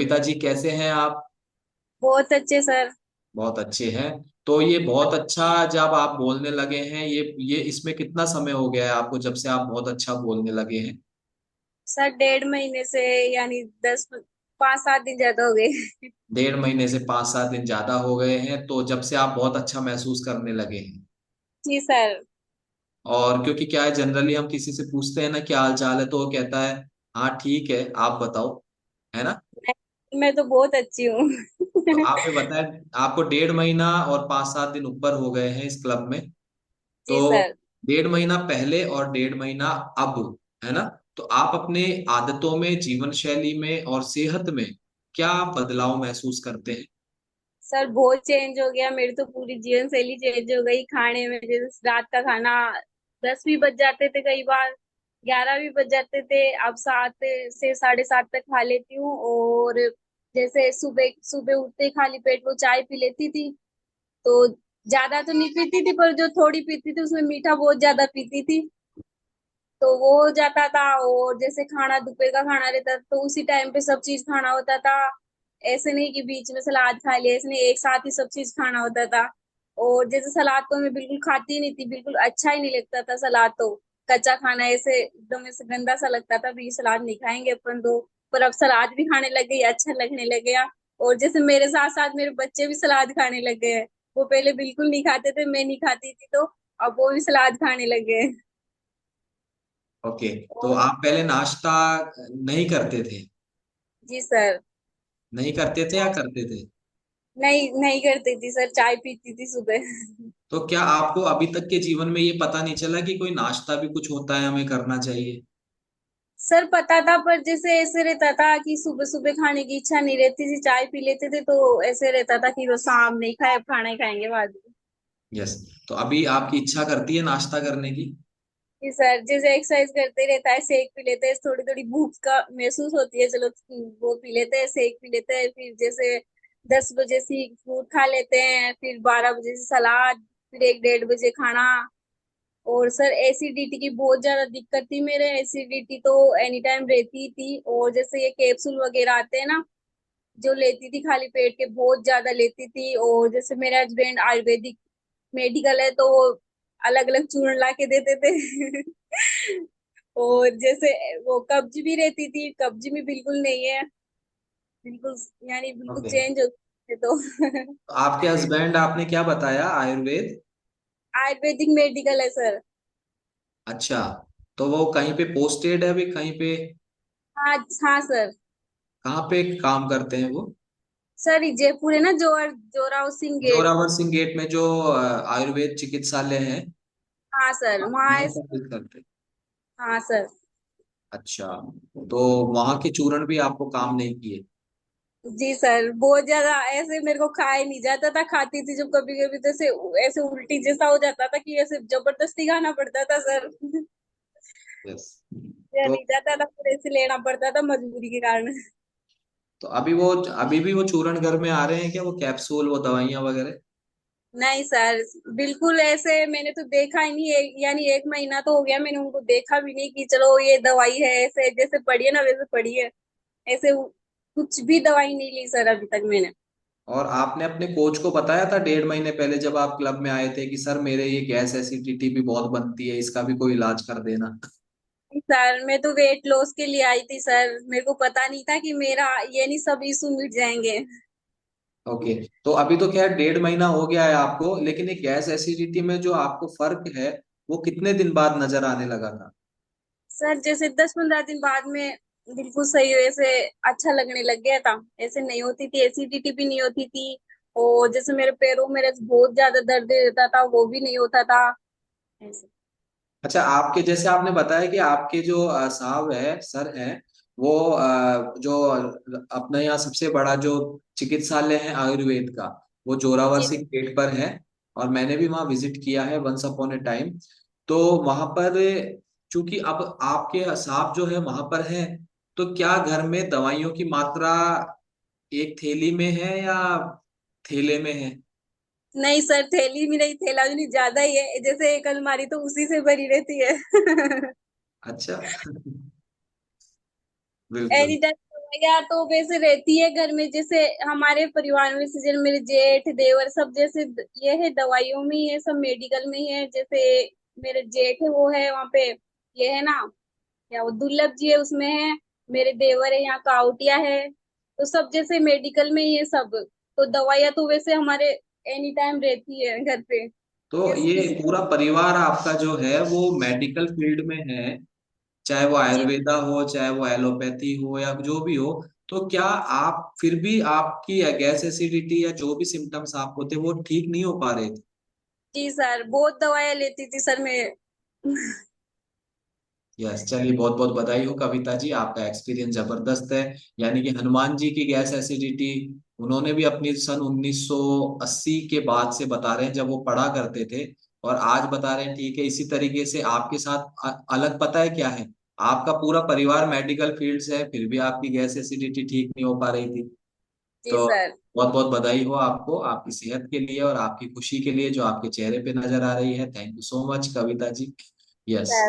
कविता जी, कैसे हैं आप? बहुत अच्छे सर। बहुत अच्छे हैं। तो ये बहुत अच्छा जब आप बोलने लगे हैं, ये इसमें कितना समय हो गया है आपको, जब से आप बहुत अच्छा बोलने लगे हैं? सर 1.5 महीने से, यानी 5-7 दिन ज्यादा हो गए। 1.5 महीने से 5-7 दिन ज्यादा हो गए हैं, तो जब से आप बहुत अच्छा महसूस करने लगे हैं। जी सर। और क्योंकि क्या है, जनरली हम किसी से पूछते हैं ना क्या हाल चाल है, तो वो कहता है हाँ ठीक है, आप बताओ। है ना? मैं तो बहुत अच्छी हूँ। तो आपने बताया आपको 1.5 महीना और 5-7 दिन ऊपर हो गए हैं इस क्लब में। तो जी सर। 1.5 महीना पहले और 1.5 महीना अब, है ना? तो आप अपने आदतों में, जीवन शैली में और सेहत में क्या बदलाव महसूस करते हैं? सर बहुत चेंज हो गया, मेरी तो पूरी जीवन शैली चेंज हो गई। खाने में जैसे रात का खाना 10 भी बज जाते थे, कई बार 11 भी बज जाते थे, अब 7 से 7:30 तक खा लेती हूँ। और जैसे सुबह सुबह उठते ही खाली पेट वो चाय पी लेती थी। तो ज्यादा तो नहीं पीती थी, पर जो थोड़ी पीती थी उसमें मीठा बहुत ज्यादा पीती थी। तो वो हो जाता था। और जैसे खाना दोपहर का खाना रहता था, तो उसी टाइम पे सब चीज खाना होता था। ऐसे नहीं कि बीच में सलाद खा लिया, ऐसे नहीं, एक साथ ही सब चीज खाना होता था। और जैसे सलाद तो मैं बिल्कुल खाती ही नहीं थी, बिल्कुल अच्छा ही नहीं लगता था सलाद तो। कच्चा खाना ऐसे एकदम ऐसे गंदा सा लगता था, भी सलाद नहीं खाएंगे अपन तो। पर अब सलाद भी खाने लग गई, अच्छा लगने लग गया। और जैसे मेरे साथ साथ मेरे बच्चे भी सलाद खाने लग गए हैं। वो पहले बिल्कुल नहीं खाते थे, मैं नहीं खाती थी, तो अब वो भी सलाद खाने लग गए। ओके। तो और आप पहले नाश्ता नहीं करते थे? जी सर। नहीं करते थे या करते थे? नहीं, नहीं करती थी सर, चाय पीती थी सुबह। तो क्या आपको अभी तक के जीवन में ये पता नहीं चला कि कोई नाश्ता भी कुछ होता है, हमें करना चाहिए? सर पता था, पर जैसे ऐसे रहता था कि सुबह सुबह खाने की इच्छा नहीं रहती थी, चाय पी लेते थे, तो ऐसे रहता था कि वो शाम नहीं खाए, अब खाना ही खाएंगे बाद में। यस। तो अभी आपकी इच्छा करती है नाश्ता करने की? जी सर, जैसे एक्सरसाइज करते रहता है, शेक पी लेते हैं, थोड़ी थोड़ी भूख का महसूस होती है, चलो वो पी लेते हैं, शेक पी लेते हैं। फिर जैसे 10 बजे से फ्रूट खा लेते हैं, फिर 12 बजे से सलाद, फिर 1-1:30 बजे खाना। और सर एसिडिटी की बहुत ज्यादा दिक्कत थी मेरे, एसिडिटी तो एनी टाइम रहती ही थी। और जैसे ये कैप्सूल वगैरह आते हैं ना, जो लेती थी खाली पेट के, बहुत ज्यादा लेती थी। और जैसे मेरे हस्बैंड आयुर्वेदिक मेडिकल है, तो वो अलग अलग चूर्ण ला के देते थे। और जैसे वो कब्ज भी रहती थी, कब्ज भी बिल्कुल नहीं है, बिल्कुल, यानी बिल्कुल ओके। चेंज हो गए तो। तो आपके हस्बैंड, आपने क्या बताया, आयुर्वेद? आयुर्वेदिक मेडिकल है सर। अच्छा। तो वो कहीं पे पोस्टेड है अभी, कहीं पे? हाँ हाँ सर। कहाँ पे काम करते हैं वो? सर ये जयपुर है ना, जोरावर सिंह गेट। जोरावर सिंह गेट में जो आयुर्वेद चिकित्सालय है, हाँ सर, वहाँ वहाँ। सर्विस करते हैं? हाँ सर। अच्छा। तो वहाँ के चूर्ण भी आपको काम नहीं किए? जी सर, बहुत ज्यादा ऐसे मेरे को खाया नहीं जाता था, खाती थी जब कभी कभी, तो ऐसे ऐसे उल्टी जैसा हो जाता था कि ऐसे जबरदस्ती खाना पड़ता था सर। यस। या तो नहीं जाता था, फिर ऐसे लेना पड़ता था मजबूरी के कारण। तो अभी भी वो चूर्ण घर में आ रहे हैं क्या, वो कैप्सूल, वो दवाइयाँ वगैरह? नहीं सर, बिल्कुल ऐसे मैंने तो देखा ही नहीं, यानी 1 महीना तो हो गया, मैंने उनको देखा भी नहीं कि चलो ये दवाई है, ऐसे जैसे पड़ी है ना वैसे पड़ी है। ऐसे कुछ भी दवाई नहीं ली सर अभी तक मैंने। और आपने अपने कोच को बताया था 1.5 महीने पहले जब आप क्लब में आए थे कि सर मेरे ये गैस एसिडिटी भी बहुत बनती है, इसका भी कोई इलाज कर देना? सर मैं तो वेट लॉस के लिए आई थी सर, मेरे को पता नहीं था कि मेरा ये नहीं सब इशू मिट जाएंगे। ओके। तो अभी तो क्या 1.5 महीना हो गया है आपको, लेकिन ये गैस एसिडिटी में जो आपको फर्क है, वो कितने दिन बाद नजर आने लगा था? सर जैसे 10-15 दिन बाद में बिल्कुल सही हो, ऐसे अच्छा लगने लग गया था। ऐसे नहीं होती थी, एसिडिटी भी नहीं होती थी। और जैसे मेरे पैरों में बहुत ज्यादा दर्द रहता था, वो भी नहीं होता था ऐसे। अच्छा, आपके जैसे आपने बताया कि आपके जो साहब है, सर है, वो जो अपने यहाँ सबसे बड़ा जो चिकित्सालय है आयुर्वेद का, वो जोरावर जी। सिंह गेट पर है। और मैंने भी वहाँ विजिट किया है वंस अपॉन ए टाइम। तो वहां पर, चूंकि अब आपके साहब जो है वहां पर है, तो क्या घर में दवाइयों की मात्रा एक थैली में है या थैले में है? नहीं सर, थैली में नहीं, थैला भी नहीं, ज्यादा ही है, जैसे एक अलमारी तो उसी से भरी रहती है। अच्छा। बिल्कुल। एनी टाइम या तो वैसे रहती है घर में, जैसे हमारे परिवार में से जैसे मेरे जेठ देवर सब जैसे ये है दवाइयों में ही है, सब मेडिकल में ही है। जैसे मेरे जेठ है वो है वहाँ पे, ये है ना क्या वो दुर्लभ जी है उसमें है। मेरे देवर है यहाँ काउटिया है। तो सब जैसे मेडिकल में ही है सब। तो दवाइयाँ तो वैसे हमारे एनी टाइम रहती है घर पे। तो किस ये किसी पूरा परिवार आपका जो है वो मेडिकल फील्ड में है, चाहे वो जी आयुर्वेदा हो चाहे वो एलोपैथी हो या जो भी हो, तो क्या आप फिर भी आपकी गैस एसिडिटी या जो भी सिम्टम्स आपको थे वो ठीक नहीं हो पा रहे थे? जी सर, बहुत दवाइयाँ लेती थी सर मैं। यस, चलिए बहुत बहुत बधाई हो कविता जी, आपका एक्सपीरियंस जबरदस्त है। यानी कि हनुमान जी की गैस एसिडिटी उन्होंने भी अपनी सन 1980 के बाद से बता रहे हैं जब वो पढ़ा करते थे, और आज बता रहे हैं। ठीक है, इसी तरीके से आपके साथ अलग पता है क्या है, आपका पूरा परिवार मेडिकल फील्ड से है फिर भी आपकी गैस एसिडिटी ठीक नहीं हो पा रही थी। जी तो सर। बहुत बहुत बधाई हो आपको, आपकी सेहत के लिए और आपकी खुशी के लिए जो आपके चेहरे पे नजर आ रही है। Thank you so much Kavita ji. Yes.